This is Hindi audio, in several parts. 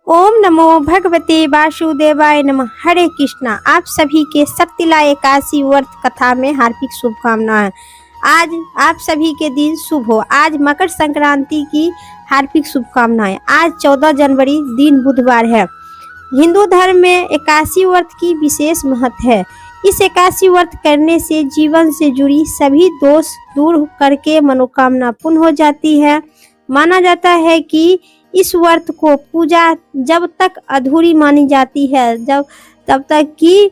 ओम नमो भगवते वासुदेवाय नमः। हरे कृष्णा। आप सभी के शक्तिला एकादशी व्रत कथा में हार्दिक शुभकामनाएं। आज आप सभी के दिन शुभ हो। आज मकर संक्रांति की हार्दिक शुभकामनाएं। आज 14 जनवरी दिन बुधवार है। हिंदू धर्म में एकादशी व्रत की विशेष महत्व है। इस एकादशी व्रत करने से जीवन से जुड़ी सभी दोष दूर करके मनोकामना पूर्ण हो जाती है। माना जाता है कि इस व्रत को पूजा जब तक अधूरी मानी जाती है तब तक कि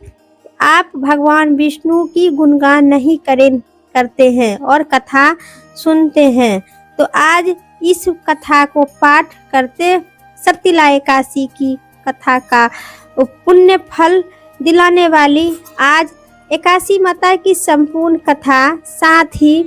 आप भगवान विष्णु की गुणगान नहीं करते हैं और कथा सुनते हैं। तो आज इस कथा को पाठ करते शक्तिला एकादशी की कथा का पुण्य फल दिलाने वाली आज एकादशी माता की संपूर्ण कथा, साथ ही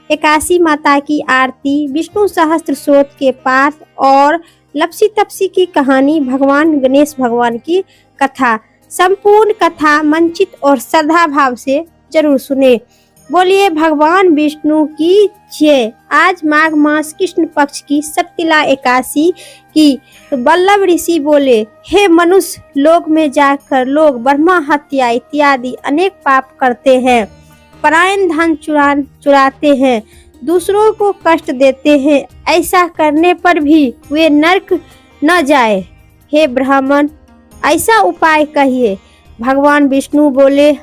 एकादशी माता की आरती, विष्णु सहस्त्र स्तोत्र के पाठ और लपसी तपसी की कहानी, भगवान गणेश भगवान की कथा, संपूर्ण कथा मंचित और श्रद्धा भाव से जरूर सुने। बोलिए भगवान विष्णु की जय। आज माघ मास कृष्ण पक्ष की शक्तिला एकादशी की वल्लभ ऋषि बोले, हे मनुष्य, लोक में जाकर लोग ब्रह्मा हत्या इत्यादि अनेक पाप करते हैं, परायण धन चुराते हैं, दूसरों को कष्ट देते हैं। ऐसा करने पर भी वे नरक न जाए। हे ब्राह्मण, ऐसा उपाय कहिए। भगवान विष्णु बोले,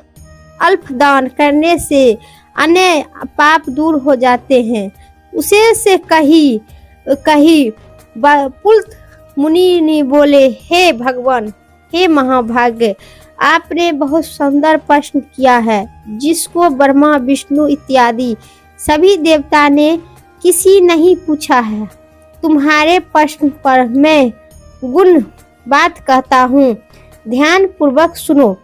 अल्प दान करने से अन्य पाप दूर हो जाते हैं। उसे से कही पुलत मुनि ने बोले, हे भगवान, हे महाभाग्य, आपने बहुत सुंदर प्रश्न किया है, जिसको ब्रह्मा विष्णु इत्यादि सभी देवता ने किसी नहीं पूछा है। तुम्हारे प्रश्न पर मैं गुण बात कहता हूँ, ध्यान पूर्वक सुनो।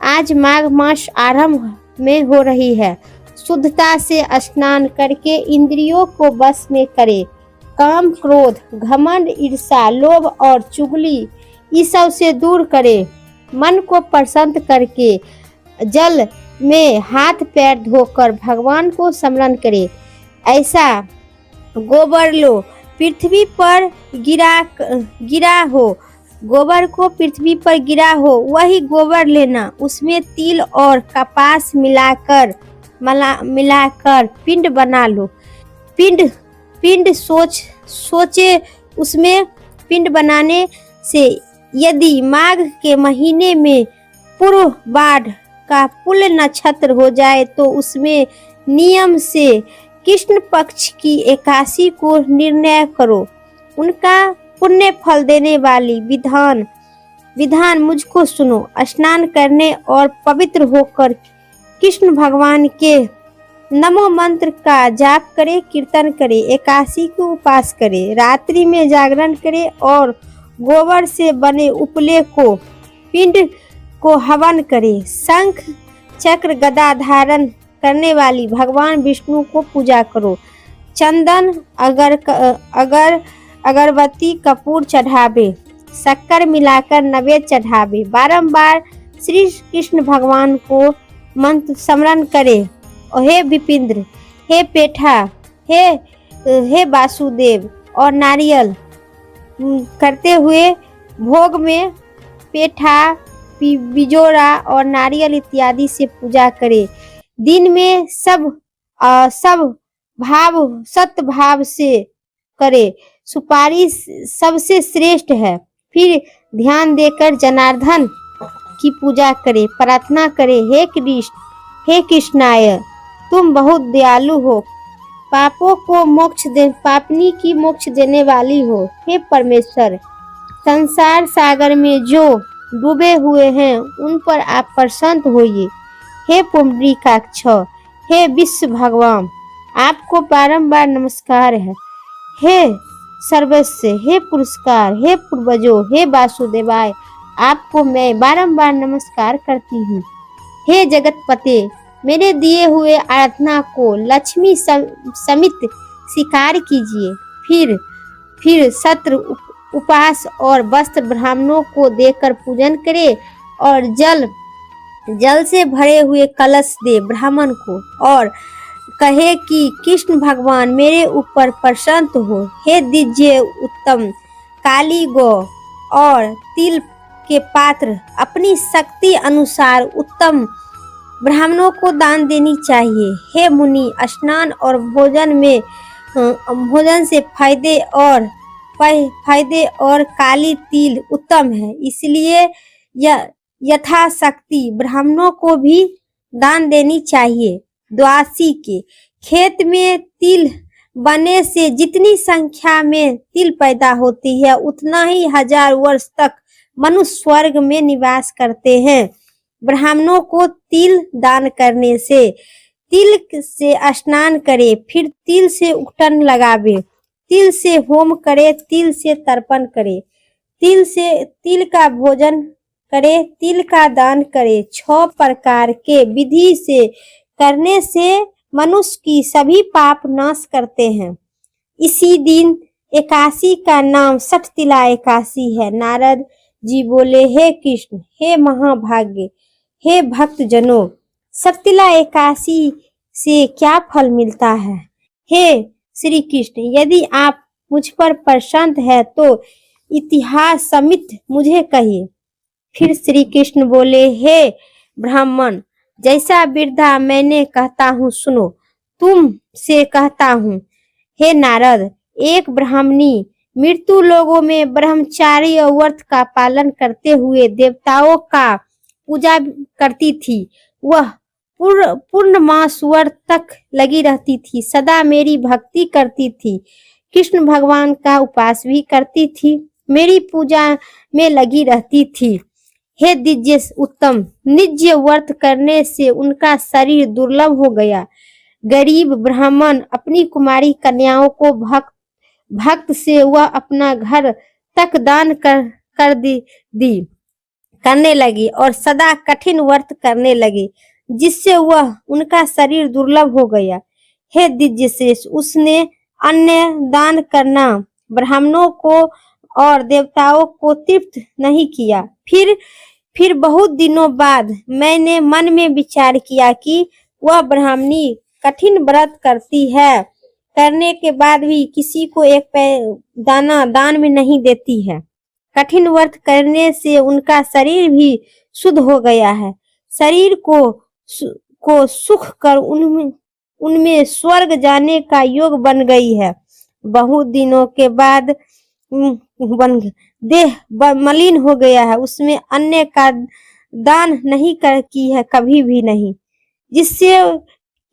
आज माघ मास आरंभ में हो रही है। शुद्धता से स्नान करके इंद्रियों को वश में करे। काम, क्रोध, घमंड, ईर्ष्या, लोभ और चुगली इस सब से दूर करे। मन को प्रसन्न करके जल में हाथ पैर धोकर भगवान को स्मरण करे। ऐसा गोबर लो, पृथ्वी पर गिरा हो, गोबर को पृथ्वी पर गिरा हो वही गोबर लेना। उसमें तिल और कपास मिलाकर पिंड बना लो। पिंड सोचे उसमें पिंड बनाने से यदि माघ के महीने में पूर्व बाढ़ का पुल नक्षत्र हो जाए तो उसमें नियम से कृष्ण पक्ष की एकादशी को निर्णय करो। उनका पुण्य फल देने वाली विधान मुझको सुनो। स्नान करने और पवित्र होकर कृष्ण भगवान के नमो मंत्र का जाप करे, कीर्तन करे, एकादशी को उपास करे, रात्रि में जागरण करे और गोबर से बने उपले को पिंड को हवन करे। शंख चक्र गदा धारण करने वाली भगवान विष्णु को पूजा करो। चंदन अगरबत्ती कपूर चढ़ावे, शक्कर मिलाकर नैवेद्य चढ़ावे। बारंबार श्री कृष्ण भगवान को मंत्र स्मरण करे। हे विपिंद्र, हे पेठा, हे वासुदेव और नारियल करते हुए भोग में पेठा, बिजोरा और नारियल इत्यादि से पूजा करे। दिन में सब सत्य भाव से करे। सुपारी सबसे श्रेष्ठ है। फिर ध्यान देकर जनार्दन की पूजा करे, प्रार्थना करे, हे कृष्णाय, तुम बहुत दयालु हो, पापनी की मोक्ष देने वाली हो। हे परमेश्वर, संसार सागर में जो डूबे हुए हैं उन पर आप प्रसन्न होइए। हे पुंडरीकाक्ष, हे विश्व भगवान, आपको बारंबार नमस्कार है। हे सर्वस्व, हे पुरस्कार, हे पूर्वजों, हे वासुदेवाय, आपको मैं बारंबार नमस्कार करती हूँ। हे जगतपते, मेरे दिए हुए आराधना को लक्ष्मी समित स्वीकार कीजिए। फिर सत्र उपास और वस्त्र ब्राह्मणों को देकर पूजन करे और जल से भरे हुए कलश दे ब्राह्मण को और कहे कि कृष्ण भगवान मेरे ऊपर प्रसन्न हो। हे दिव्य उत्तम काली गौ, और तिल के पात्र अपनी शक्ति अनुसार उत्तम ब्राह्मणों को दान देनी चाहिए। हे मुनि, स्नान और भोजन से फायदे और काली तिल उत्तम है, इसलिए यथाशक्ति ब्राह्मणों को भी दान देनी चाहिए। द्वादशी के खेत में तिल बने से जितनी संख्या में तिल पैदा होती है उतना ही 1000 वर्ष तक मनुष्य स्वर्ग में निवास करते हैं। ब्राह्मणों को तिल दान करने से तिल से स्नान करे, फिर तिल से उकटन लगावे, तिल से होम करे, तिल से तर्पण करे, तिल का भोजन करे, तिल का दान करे। 6 प्रकार के विधि से करने से मनुष्य की सभी पाप नाश करते हैं। इसी दिन एकादशी का नाम सठतिला एकादशी है। नारद जी बोले, हे कृष्ण, हे महाभाग्य, हे भक्त जनों, सठतिला एकादशी से क्या फल मिलता है? हे श्री कृष्ण, यदि आप मुझ पर प्रसन्न है तो इतिहास समित मुझे कहिए। फिर श्री कृष्ण बोले, हे ब्राह्मण, जैसा वृद्धा मैंने कहता हूँ सुनो, तुम से कहता हूँ। हे नारद, एक ब्राह्मणी मृत्यु लोगों में ब्रह्मचार्य व्रत का पालन करते हुए देवताओं का पूजा करती थी। वह पूर्णमास व्रत तक लगी रहती थी, सदा मेरी भक्ति करती थी, कृष्ण भगवान का उपास भी करती थी, मेरी पूजा में लगी रहती थी। हे दिव्य उत्तम, निज व्रत करने से उनका शरीर दुर्लभ हो गया। गरीब ब्राह्मण अपनी कुमारी कन्याओं को भक्त से वह अपना घर तक दान करने लगी और सदा कठिन व्रत करने लगी, जिससे वह उनका शरीर दुर्लभ हो गया। हे दिव्य श्रेष्ठ, उसने अन्य दान करना ब्राह्मणों को और देवताओं को तृप्त नहीं किया। फिर बहुत दिनों बाद मैंने मन में विचार किया कि वह ब्राह्मणी कठिन व्रत करती है, करने के बाद भी किसी को एक दाना दान में नहीं देती है। कठिन व्रत करने से उनका शरीर भी शुद्ध हो गया है, शरीर को सुख कर उनमें स्वर्ग जाने का योग बन गई है। बहुत दिनों के बाद देह मलिन हो गया है, उसमें अन्य का दान नहीं की है, कभी भी नहीं, जिससे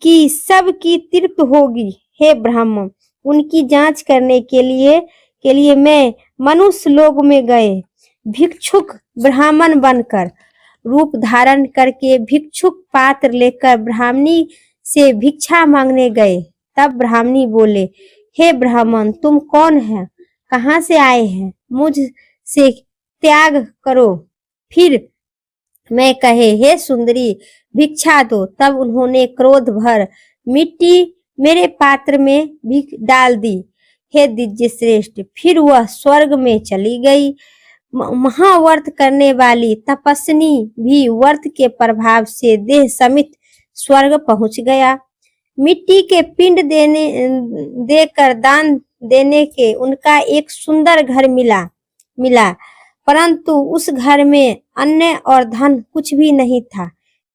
कि सबकी तृप्त होगी। हे ब्राह्मण, उनकी जांच करने के लिए मैं मनुष्य लोक में गए। भिक्षुक ब्राह्मण बनकर रूप धारण करके भिक्षुक पात्र लेकर ब्राह्मणी से भिक्षा मांगने गए। तब ब्राह्मणी बोले, हे ब्राह्मण, तुम कौन है, कहाँ से आए हैं, मुझ से त्याग करो। फिर मैं कहे, हे सुंदरी, भिक्षा दो। तब उन्होंने क्रोध भर मिट्टी मेरे पात्र में भी डाल दी। हे दिव्य श्रेष्ठ, फिर वह स्वर्ग में चली गई। महाव्रत करने वाली तपस्विनी भी व्रत के प्रभाव से देह समित स्वर्ग पहुंच गया। मिट्टी के पिंड देकर दान देने के उनका एक सुंदर घर मिला, परंतु उस घर में अन्न और धन कुछ भी नहीं था।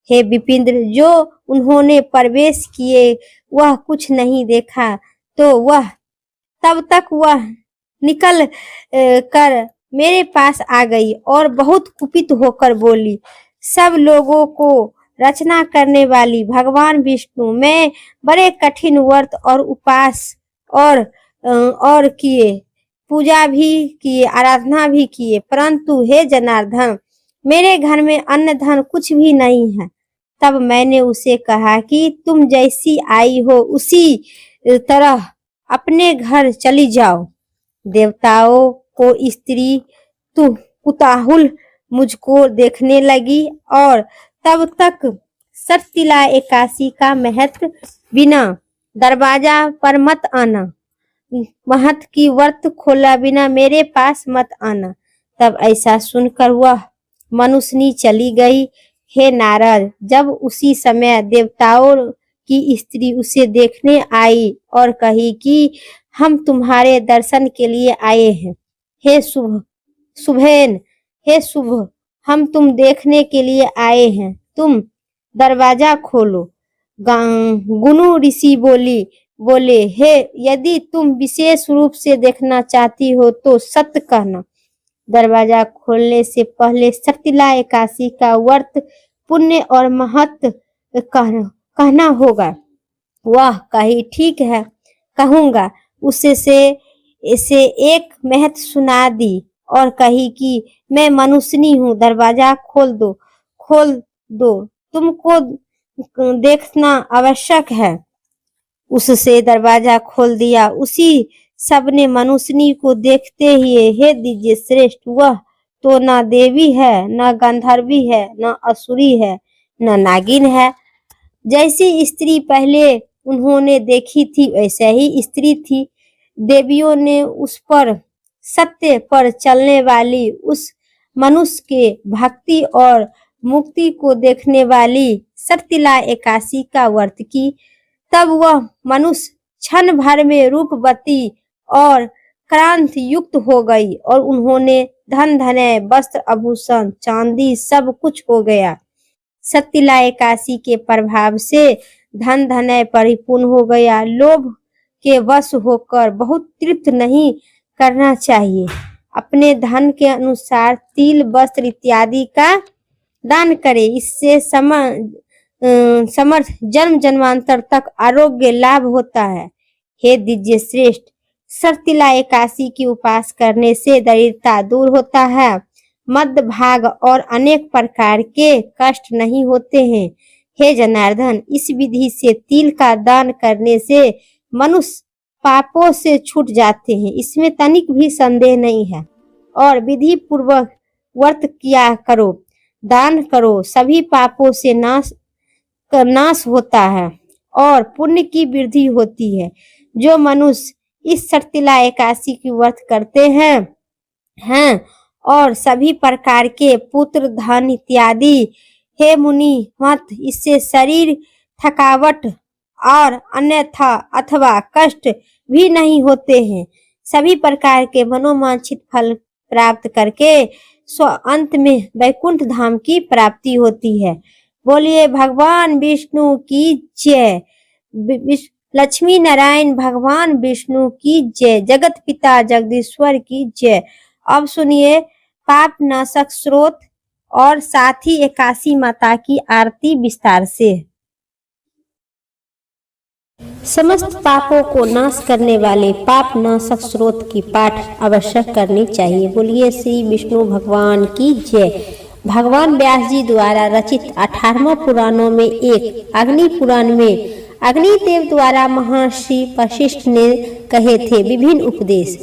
हे विपिंद्र, जो उन्होंने प्रवेश किए वह कुछ नहीं देखा, तो तब तक वह निकल कर मेरे पास आ गई और बहुत कुपित होकर बोली, सब लोगों को रचना करने वाली भगवान विष्णु, मैं बड़े कठिन व्रत और उपास और किए, पूजा भी किए, आराधना भी किए, परंतु हे जनार्दन, मेरे घर में अन्न धन कुछ भी नहीं है। तब मैंने उसे कहा कि तुम जैसी आई हो उसी तरह अपने घर चली जाओ। देवताओं को स्त्री कुताहुल मुझको देखने लगी और तब तक सठतिला एकादशी का महत्व बिना दरवाजा पर मत आना, महत की व्रत खोला बिना मेरे पास मत आना। तब ऐसा सुनकर वह मनुष्यनी चली गई। हे नारद, जब उसी समय देवताओं की स्त्री उसे देखने आई और कही कि हम तुम्हारे दर्शन के लिए आए हैं। हे शुभ सुबह, हे सुबह, हम तुम देखने के लिए आए हैं, तुम दरवाजा खोलो। गुनु ऋषि बोले, हे, यदि तुम विशेष रूप से देखना चाहती हो तो सत्य कहना। दरवाजा खोलने से पहले शक्तिला एकादशी का व्रत पुण्य और महत्व कहना होगा। वह कही, ठीक है, कहूंगा। इसे एक महत्व सुना दी और कही कि मैं मनुष्यनी हूँ, दरवाजा खोल दो, तुमको देखना आवश्यक है। उससे दरवाजा खोल दिया। उसी सब ने मनुष्यनी को देखते ही, हे दीजिए श्रेष्ठ, वह तो न देवी है, न गंधर्वी है, न असुरी है, न नागिन है। जैसी स्त्री पहले उन्होंने देखी थी वैसे ही स्त्री थी। देवियों ने उस पर सत्य पर चलने वाली उस मनुष्य के भक्ति और मुक्ति को देखने वाली शक्तिला एकादशी का व्रत की। तब वह मनुष्य क्षण भर में रूपवती और क्रांत युक्त हो गई और उन्होंने धन धनय वस्त्र आभूषण चांदी सब कुछ हो गया। शक्तिला एकादशी के प्रभाव से धन धनय परिपूर्ण हो गया। लोभ के वश होकर बहुत तृप्त नहीं करना चाहिए। अपने धन के अनुसार तिल वस्त्र इत्यादि का दान करे। इससे समर्थ जन्म जन्मांतर तक आरोग्य लाभ होता है। हे दीजिए श्रेष्ठ, शक्तिला एकादशी की उपास करने से दरिद्रता दूर होता है, मद भाग और अनेक प्रकार के कष्ट नहीं होते हैं। हे जनार्दन, इस विधि से तिल का दान करने से मनुष्य पापों से छूट जाते हैं, इसमें तनिक भी संदेह नहीं है। और विधि पूर्वक व्रत किया करो, दान करो, सभी पापों से नाश होता है और पुण्य की वृद्धि होती है। जो मनुष्य इस शक्तिला एकादशी की व्रत करते हैं और सभी प्रकार के पुत्र धन इत्यादि, हे मुनि मत, इससे शरीर थकावट और अन्यथा अथवा कष्ट भी नहीं होते हैं। सभी प्रकार के मनोवांछित फल प्राप्त करके अंत में वैकुंठ धाम की प्राप्ति होती है। बोलिए भगवान विष्णु की जय। लक्ष्मी नारायण भगवान विष्णु की जय। जगत पिता जगदीश्वर की जय। अब सुनिए पाप नाशक स्रोत और साथ ही एकादशी माता की आरती विस्तार से। समस्त पापों को नाश करने वाले पाप नाशक स्रोत की पाठ अवश्य करनी चाहिए। बोलिए श्री विष्णु भगवान की जय। भगवान व्यास जी द्वारा रचित 18वां पुराणों में एक अग्नि पुराण में अग्निदेव द्वारा महर्षि वशिष्ठ ने कहे थे विभिन्न उपदेश।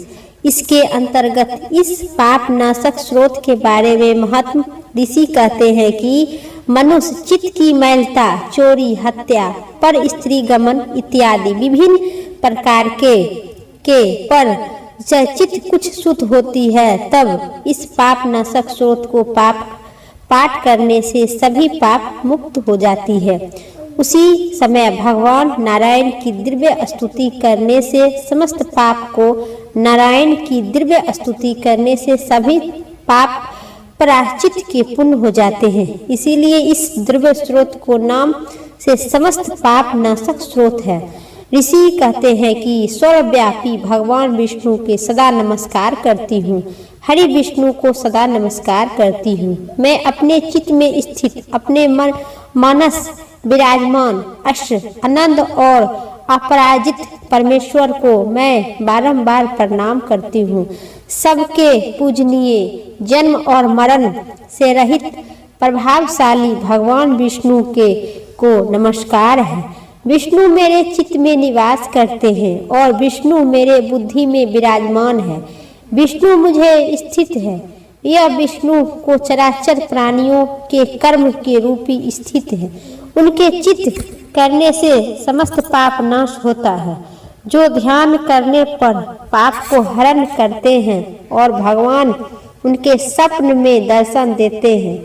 इसके अंतर्गत इस पाप नाशक स्रोत के बारे में महात्मा ऋषि कहते हैं कि मनुष्य चित्त की मैलता, चोरी, हत्या, पर स्त्री गमन इत्यादि विभिन्न प्रकार के पर चित्त कुछ शुद्ध होती है, तब इस पाप नाशक स्रोत को पाठ करने से सभी पाप मुक्त हो जाती है। उसी समय भगवान नारायण की दिव्य स्तुति करने से समस्त पाप को, नारायण की दिव्य स्तुति करने से सभी पाप प्रायश्चित के पुण्य हो जाते हैं। इसीलिए इस दिव्य स्रोत को नाम से समस्त पाप नाशक स्रोत है। ऋषि कहते हैं कि सर्वव्यापी भगवान विष्णु के सदा नमस्कार करती हूँ। हरि विष्णु को सदा नमस्कार करती हूँ। मैं अपने चित्त में स्थित, अपने मानस विराजमान अष्ट आनंद और अपराजित परमेश्वर को मैं बारंबार प्रणाम करती हूँ। सबके पूजनीय, जन्म और मरण से रहित प्रभावशाली भगवान विष्णु को नमस्कार है। विष्णु मेरे चित्त में निवास करते हैं और विष्णु मेरे बुद्धि में विराजमान है। विष्णु मुझे स्थित है। यह विष्णु को चराचर प्राणियों के कर्म के रूपी स्थित है। उनके चित्त करने से समस्त पाप नाश होता है। जो ध्यान करने पर पाप को हरण करते हैं और भगवान उनके स्वप्न में दर्शन देते हैं।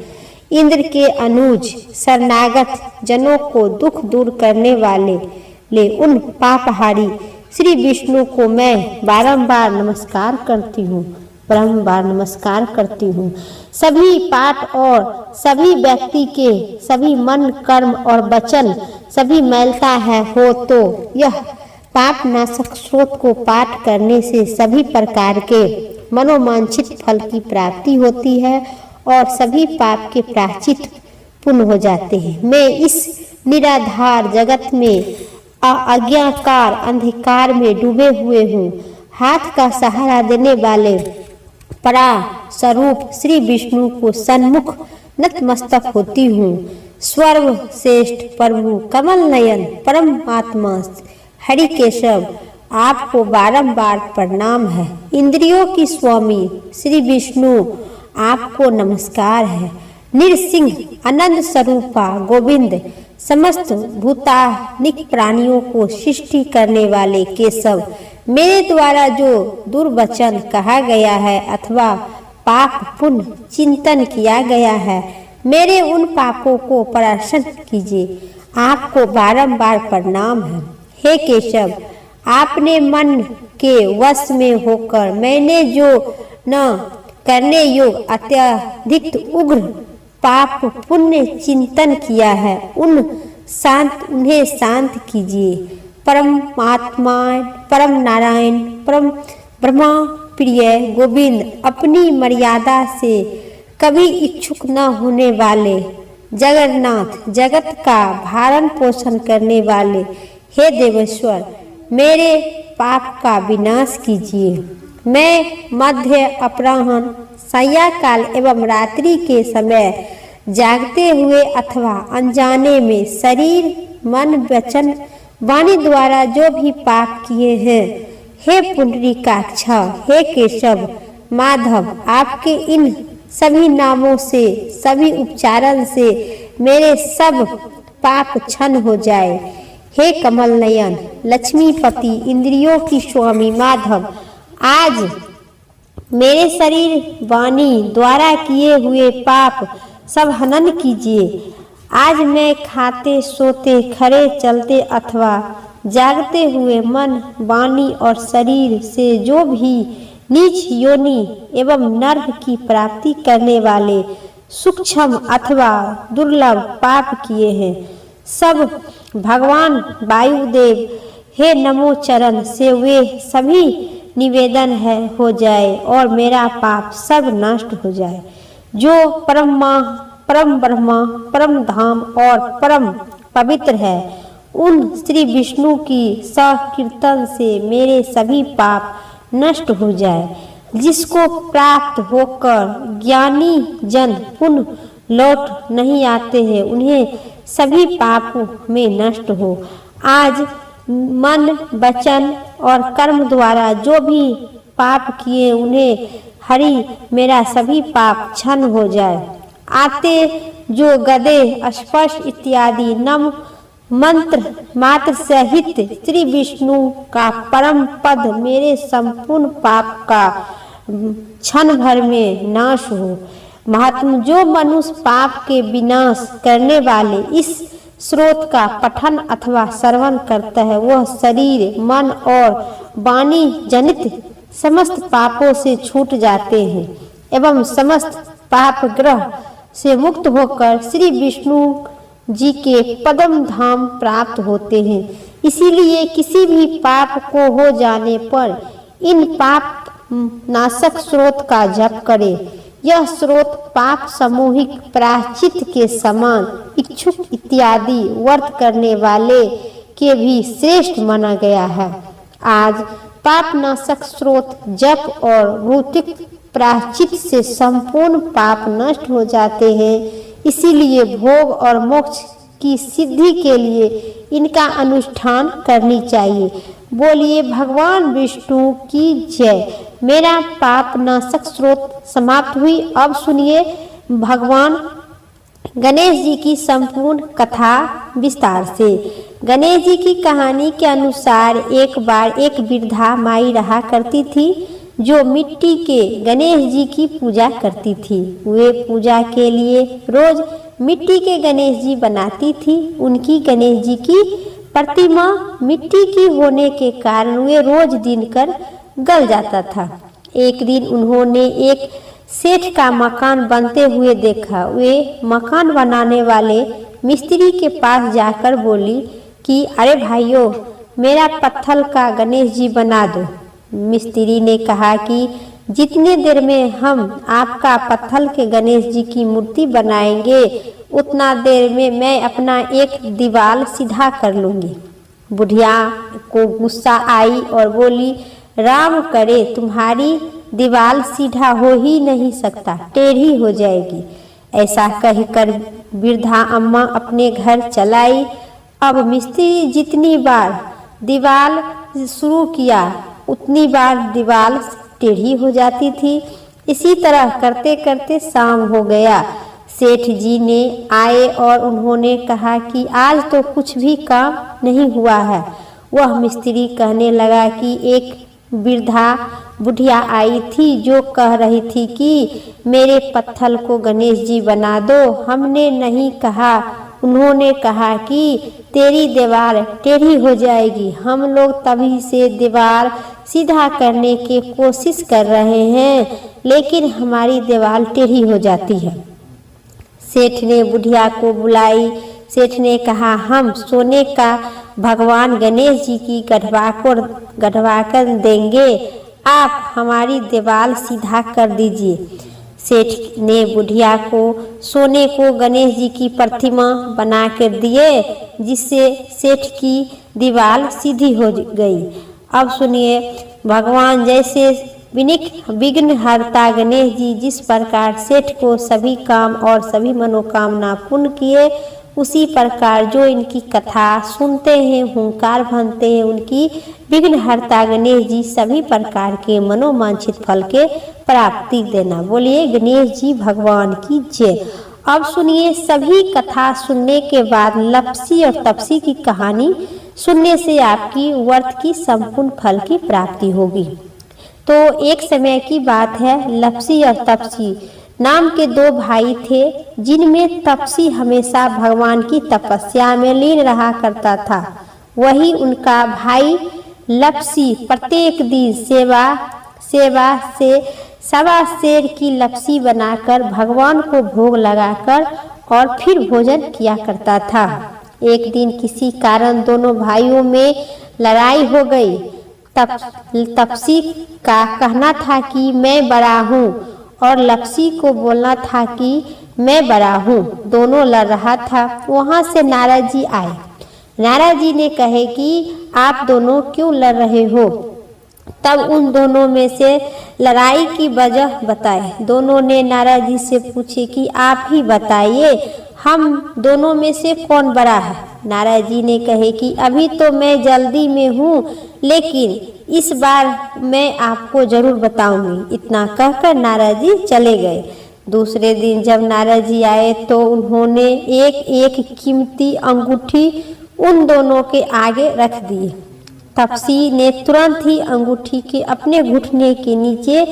इंद्र के अनुज शरणागत जनों को दुख दूर करने वाले उन पापहारी श्री विष्णु को मैं बारंबार नमस्कार करती हूँ। बारंबार नमस्कार करती हूँ। सभी पाठ और सभी व्यक्ति के सभी मन, कर्म और वचन सभी मैलता है हो तो यह पाप नाशक स्रोत को पाठ करने से सभी प्रकार के मनोवांछित फल की प्राप्ति होती है और सभी पाप के प्रायश्चित पूर्ण हो जाते हैं। मैं इस निराधार जगत में अज्ञाकार अंधकार में डूबे हुए हूँ। हाथ का सहारा देने वाले परा स्वरूप श्री विष्णु को सन्मुख नतमस्तक होती हूँ। सर्वश्रेष्ठ प्रभु कमल नयन परमात्मा हरि केशव आपको बारंबार प्रणाम है। इंद्रियों की स्वामी श्री विष्णु आपको नमस्कार है। निरसिंह आनंद स्वरूपा गोविंद समस्त भूतानिक प्राणियों को सृष्टि करने वाले केशव, मेरे द्वारा जो दुर्वचन कहा गया है अथवा पाप पुण्य चिंतन किया गया है, मेरे उन पापों को प्रशन्न कीजिए। आपको बारंबार प्रणाम है। हे केशव, आपने मन के वश में होकर मैंने जो न करने योग्य अत्यधिक उग्र पाप पुण्य चिंतन किया है उन्हें शांत कीजिए। परमात्मा परम नारायण परम ब्रह्मा प्रिय गोविंद, अपनी मर्यादा से कभी इच्छुक न होने वाले जगन्नाथ, जगत का भारण पोषण करने वाले हे देवेश्वर, मेरे पाप का विनाश कीजिए। मैं मध्य अपराह्न, सायंकाल एवं रात्रि के समय जागते हुए अथवा अनजाने में शरीर, मन, वचन, वाणी द्वारा जो भी पाप किए हैं, हे पुंडरीकाक्ष, हे केशव, माधव, आपके इन सभी नामों से, सभी उच्चारण से मेरे सब पाप क्षण हो जाए। हे कमल नयन लक्ष्मीपति, इंद्रियों की स्वामी माधव, आज मेरे शरीर, वाणी द्वारा किए हुए पाप सब हनन कीजिए। आज मैं खाते, सोते, खड़े, चलते अथवा जागते हुए मन, वाणी और शरीर से जो भी नीच योनि एवं नर्क की प्राप्ति करने वाले सूक्ष्म अथवा दुर्लभ पाप किए हैं, सब भगवान वायुदेव हे नमो चरण से वे सभी निवेदन है हो जाए और मेरा पाप सब नष्ट हो जाए। जो परम ब्रह्मा, परम धाम और परम पवित्र है, उन श्री विष्णु की संकीर्तन से मेरे सभी पाप नष्ट हो जाए। जिसको प्राप्त होकर ज्ञानी जन पुनः लौट नहीं आते हैं, उन्हें सभी पापों में नष्ट हो। आज मन, वचन और कर्म द्वारा जो भी पाप किए उन्हें हरि मेरा सभी पाप क्षण हो जाए। आते जो गदे, स्पर्श इत्यादि नम मंत्र मात्र सहित श्री विष्णु का परम पद मेरे संपूर्ण पाप का क्षण भर में नाश हो। महात्मा, जो मनुष्य पाप के विनाश करने वाले इस स्रोत का पठन अथवा श्रवण करता है, वह शरीर, मन और वाणी जनित समस्त पापों से छूट जाते हैं एवं समस्त पाप ग्रह से मुक्त होकर श्री विष्णु जी के पदम धाम प्राप्त होते हैं। इसीलिए किसी भी पाप को हो जाने पर इन पाप नाशक स्रोत का जप करें। यह स्रोत पाप सामूहिक प्रायश्चित के समान इच्छुक इत्यादि व्रत करने वाले के भी श्रेष्ठ माना गया है। आज पाप नाशक स्रोत जप और भौतिक प्रायश्चित से संपूर्ण पाप नष्ट हो जाते हैं। इसीलिए भोग और मोक्ष की सिद्धि के लिए इनका अनुष्ठान करनी चाहिए। बोलिए भगवान विष्णु की जय। मेरा पाप नाशक स्रोत समाप्त हुई। अब सुनिए भगवान गणेश जी की संपूर्ण कथा विस्तार से। गणेश जी की कहानी के अनुसार एक बार एक वृद्धा माई रहा करती थी जो मिट्टी के गणेश जी की पूजा करती थी। वे पूजा के लिए रोज मिट्टी के गणेश जी बनाती थी। उनकी गणेश जी की प्रतिमा मिट्टी की होने के कारण वे रोज दिन कर गल जाता था। एक दिन उन्होंने एक सेठ का मकान बनते हुए देखा। वे मकान बनाने वाले मिस्त्री के पास जाकर बोली कि अरे भाइयों, मेरा पत्थर का गणेश जी बना दो। मिस्त्री ने कहा कि जितने देर में हम आपका पत्थर के गणेश जी की मूर्ति बनाएंगे उतना देर में मैं अपना एक दीवार सीधा कर लूँगी। बुढ़िया को गुस्सा आई और बोली, राम करे तुम्हारी दीवार सीधा हो ही नहीं सकता, टेढ़ी हो जाएगी। ऐसा कहकर वृद्धा अम्मा अपने घर चलाई। अब मिस्त्री जितनी बार दीवार शुरू किया उतनी बार दीवार टेढ़ी हो जाती थी। इसी तरह करते करते शाम हो गया। सेठ जी ने आए और उन्होंने कहा कि आज तो कुछ भी काम नहीं हुआ है। वह मिस्त्री कहने लगा कि एक वृद्धा बुढ़िया आई थी जो कह रही थी कि मेरे पत्थर को गणेश जी बना दो। हमने नहीं कहा, उन्होंने कहा कि तेरी दीवार टेढ़ी हो जाएगी। हम लोग तभी से दीवार सीधा करने की कोशिश कर रहे हैं, लेकिन हमारी दीवार टेढ़ी हो जाती है। सेठ ने बुढ़िया को बुलाई। सेठ ने कहा, हम सोने का भगवान गणेश जी की गढ़वा कर देंगे, आप हमारी दीवार सीधा कर दीजिए। सेठ ने बुढ़िया को सोने को गणेश जी की प्रतिमा बना कर दिए, जिससे सेठ की दीवार सीधी हो गई। अब सुनिए, भगवान जैसे विघ्न हरता गणेश जी जिस प्रकार सेठ को सभी काम और सभी मनोकामना पूर्ण किए, उसी प्रकार जो इनकी कथा सुनते हैं, हुंकार भरते हैं, उनकी विघ्न हरता गणेश जी सभी प्रकार के मनोवांछित फल के प्राप्ति देना। बोलिए गणेश जी भगवान की जय। अब सुनिए, सभी कथा सुनने के बाद लप्सी और तपसी की कहानी सुनने से आपकी व्रत की संपूर्ण फल की प्राप्ति होगी। तो एक समय की बात है, लप्सी और तपसी नाम के दो भाई थे, जिनमें तपसी हमेशा भगवान की तपस्या में लीन रहा करता था। वही उनका भाई लप्सी प्रत्येक दिन सेवा से सवा सेर की लप्सी बनाकर भगवान को भोग लगाकर और फिर भोजन किया करता था। एक दिन किसी कारण दोनों भाइयों में लड़ाई हो गई। तपसी का कहना था कि मैं बड़ा हूँ और लप्सी को बोलना था कि मैं बड़ा हूँ। दोनों लड़ रहा था। वहाँ से नारद जी आए। नारद जी ने कहे कि आप दोनों क्यों लड़ रहे हो। तब उन दोनों में से लड़ाई की वजह बताए। दोनों ने नारद जी से पूछे कि आप ही बताइए, हम दोनों में से कौन बड़ा है। नारद जी ने कहे कि अभी तो मैं जल्दी में हूँ, लेकिन इस बार मैं आपको जरूर बताऊंगी। इतना कहकर नारद जी चले गए। दूसरे दिन जब नारद जी आए तो उन्होंने एक एक कीमती अंगूठी उन दोनों के आगे रख दी। तपसी ने तुरंत ही अंगूठी के अपने घुटने के नीचे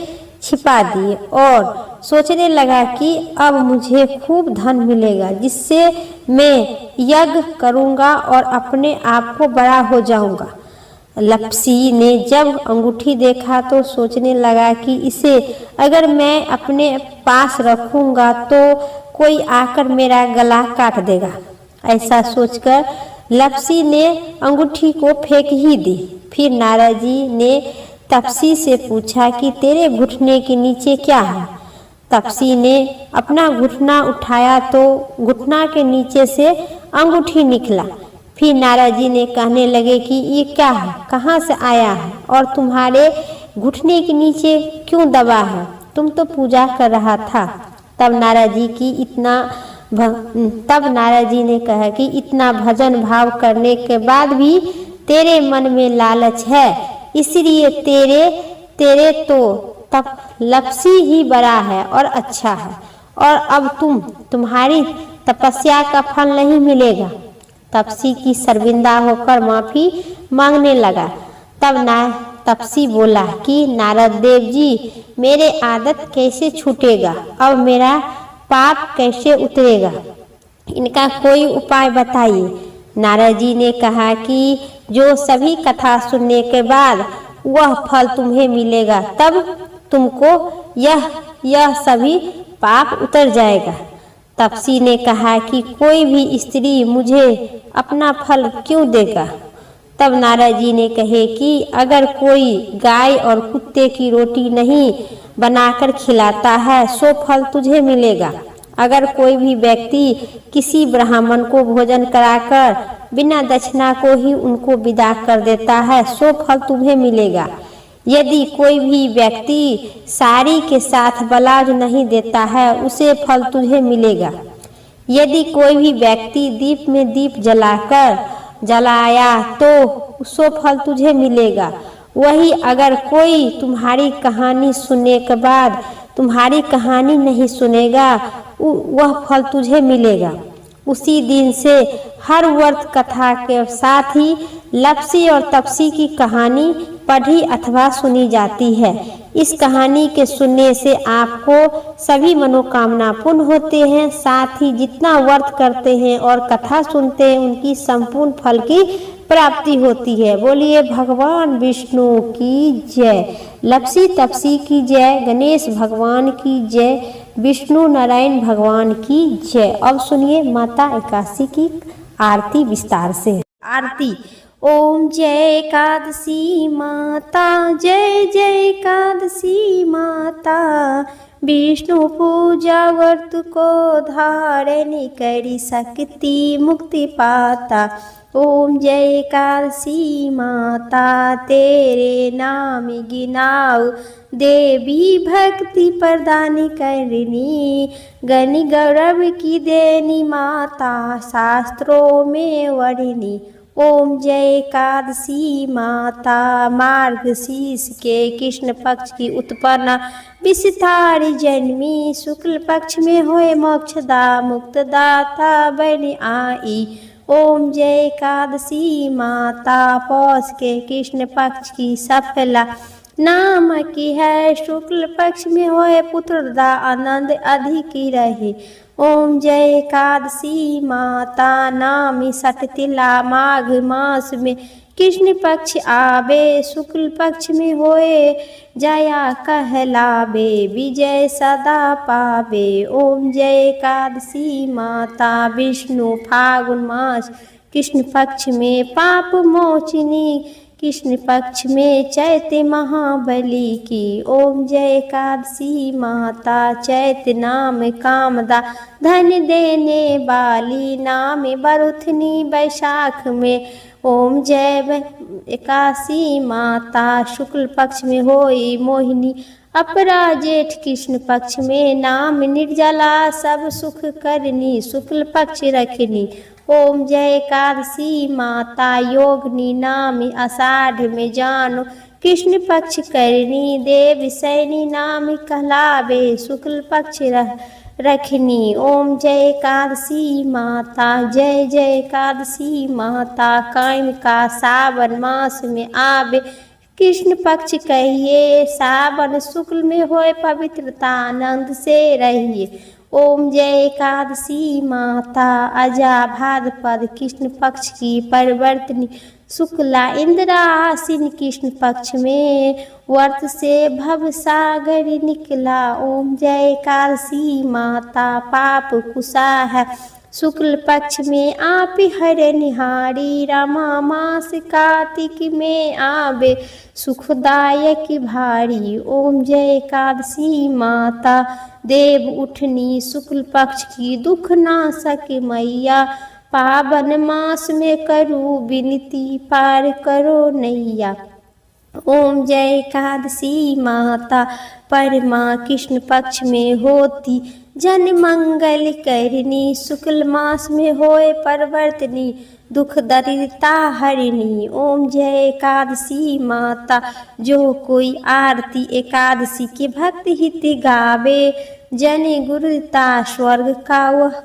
छिपा दिए और सोचने लगा कि अब मुझे खूब धन मिलेगा, जिससे मैं यज्ञ करूंगा और अपने आप को बड़ा हो जाऊंगा। लप्सी ने जब अंगूठी देखा तो सोचने लगा कि इसे अगर मैं अपने पास रखूंगा तो कोई आकर मेरा गला काट देगा। ऐसा सोचकर लप्सी ने अंगूठी को फेंक ही दी। फिर नारद जी ने तपसी से पूछा कि तेरे घुटने के नीचे क्या है। तपसी ने अपना घुटना उठाया तो घुटना के नीचे से अंगूठी निकला। फिर नारद जी ने कहने लगे कि ये क्या है, कहाँ से आया है और तुम्हारे घुटने के नीचे क्यों दबा है, तुम तो पूजा कर रहा था। तब नारद जी ने कहा कि इतना भजन भाव करने के बाद भी तेरे मन में लालच है, इसलिए तेरे तो तब लप्सी ही बड़ा है और अच्छा है, और अब तुम्हारी तपस्या का फल नहीं मिलेगा। तपसी की शर्मिंदा होकर माफी मांगने लगा। तब तपसी बोला कि नारद देव जी, मेरे आदत कैसे छूटेगा, अब मेरा पाप कैसे उतरेगा, इनका कोई उपाय बताइए। नारद जी ने कहा कि जो सभी कथा सुनने के बाद वह फल तुम्हें मिलेगा। तब तुमको यह सभी पाप उतर जाएगा। तपसी ने कहा कि कोई भी स्त्री मुझे अपना फल क्यों देगा। तब नारद जी ने कहे कि अगर कोई गाय और कुत्ते की रोटी नहीं बनाकर खिलाता है सो फल तुझे मिलेगा। अगर कोई भी व्यक्ति किसी ब्राह्मण को भोजन कराकर बिना दक्षिणा को ही उनको विदा कर देता है सो फल तुम्हें मिलेगा। यदि कोई भी व्यक्ति साड़ी के साथ ब्लाउज नहीं देता है उसे फल तुझे मिलेगा। यदि कोई भी व्यक्ति दीप में दीप जलाया तो सो फल तुझे मिलेगा। वही अगर कोई तुम्हारी कहानी सुनने के बाद तुम्हारी कहानी नहीं सुनेगा वह फल तुझे मिलेगा। उसी दिन से हर व्रत कथा के साथ ही लप्सी और तपसी की कहानी पढ़ी अथवा सुनी जाती है। इस कहानी के सुनने से आपको सभी मनोकामना पूर्ण होते हैं। साथ ही जितना व्रत करते हैं और कथा सुनते हैं उनकी संपूर्ण फल की प्राप्ति होती है। बोलिए भगवान विष्णु की जय, लप्सी तपसी की जय, गणेश भगवान की जय, विष्णु नारायण भगवान की जय। अब सुनिए माता एकादशी की आरती विस्तार से। आरती। ओम जय एकादशी माता, जय जय एकादशी माता, विष्णु पूजा व्रत को धारण करी शक्ति मुक्ति पाता। ओम जय एकादशी माता, तेरे नाम गिनाओ देवी भक्ति प्रदान करनी, गनि गौरव की देनी माता शास्त्रों में वर्णिनी। ओम जय एकादशी माता, मार्गशीर्ष के कृष्ण पक्ष की उत्पन्न विस्तारी जन्मी, शुक्ल पक्ष में होए मोक्षदा मुक्तदाता बन आई। ओम जय एकादशी माता, पौष के कृष्ण पक्ष की सफला नाम की है, शुक्ल पक्ष में होए पुत्रदा आनंद अधिक रहे। ओम जय एकादशी माता, नामी सटतिला माघ मास में कृष्ण पक्ष आवे, शुक्ल पक्ष में होए जया कहलावे, विजय सदा पावे। ओम जय एकादशी माता, विष्णु फागुन मास कृष्ण पक्ष में पाप मोचनी, कृष्ण पक्ष में चैत्र महाबली की। ओम जय एकादशी माता, चैत्र नाम कामदा धन देने वाली, नाम बरुथनी बैसाख में। ओम जय एकादशी माता, शुक्ल पक्ष में होई मोहिनी, अपरा जेठ कृष्ण पक्ष में, नाम निर्जला सब सुख करनी, शुक्ल पक्ष रखनी। ओम जय एकादशी माता, योगनी नाम आषाढ़ में जानो, कृष्ण पक्ष करनी, देव सैनी नाम कहलावे, शुक्ल पक्ष रखनी। ओम जय एकादशी माता, जय जय एकादशी माता, कायम का सावन मास में आवे, कृष्ण पक्ष कहिए, सावन शुक्ल में होए पवित्रता आनंद से रहिए। ओम जय एकादशी माता, अजा भाद्रपद कृष्ण पक्ष की परिवर्तनी, शुक्ला इंद्रासीन कृष्ण पक्ष में, व्रत से भव सागर निकला। ओम जय एकादशी माता, पाप कुशा है शुक्ल पक्ष में आप हर निहारी, रमा मास कार्तिक में आवे, सुखदायक भारी। ओम जय एकादशी माता, देव उठनी शुक्ल पक्ष की दुख नाशक मैया, पावन मास में करूँ विनती पार करो नैया। ओम जय एकादशी माता, परमा कृष्ण पक्ष में होती, जन मंगल करनी, शुक्ल मास में होए परिवर्तनी, दुख दरिद्रता हरिणी। ओम जय एकादशी माता, जो कोई आरती एकादशी के भक्त हित गावे, जन गुरुता स्वर्ग का वह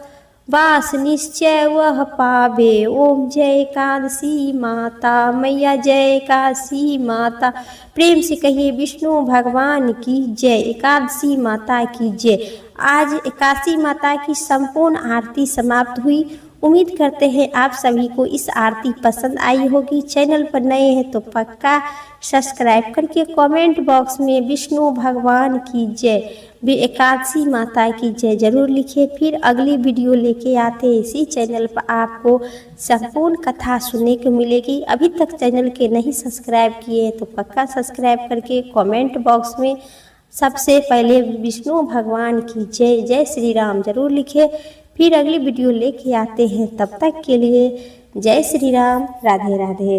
वास निश्चय वह पावे। ओम जय एकादशी माता, मैया जय एकादशी माता, प्रेम से कहिए विष्णु भगवान की जय, एकादशी माता की जय। आज एकादशी माता की संपूर्ण आरती समाप्त हुई। उम्मीद करते हैं आप सभी को इस आरती पसंद आई होगी। चैनल पर नए हैं तो पक्का सब्सक्राइब करके कमेंट बॉक्स में विष्णु भगवान की जय, एकादशी माता की जय जरूर लिखिए। फिर अगली वीडियो लेके आते हैं इसी चैनल पर, आपको संपूर्ण कथा सुनने को मिलेगी। अभी तक चैनल के नहीं सब्सक्राइब किए तो पक्का सब्सक्राइब करके कमेंट बॉक्स में सबसे पहले विष्णु भगवान की जय, जय श्री राम जरूर लिखे। फिर अगली वीडियो लेके आते हैं, तब तक के लिए जय श्री राम, राधे राधे।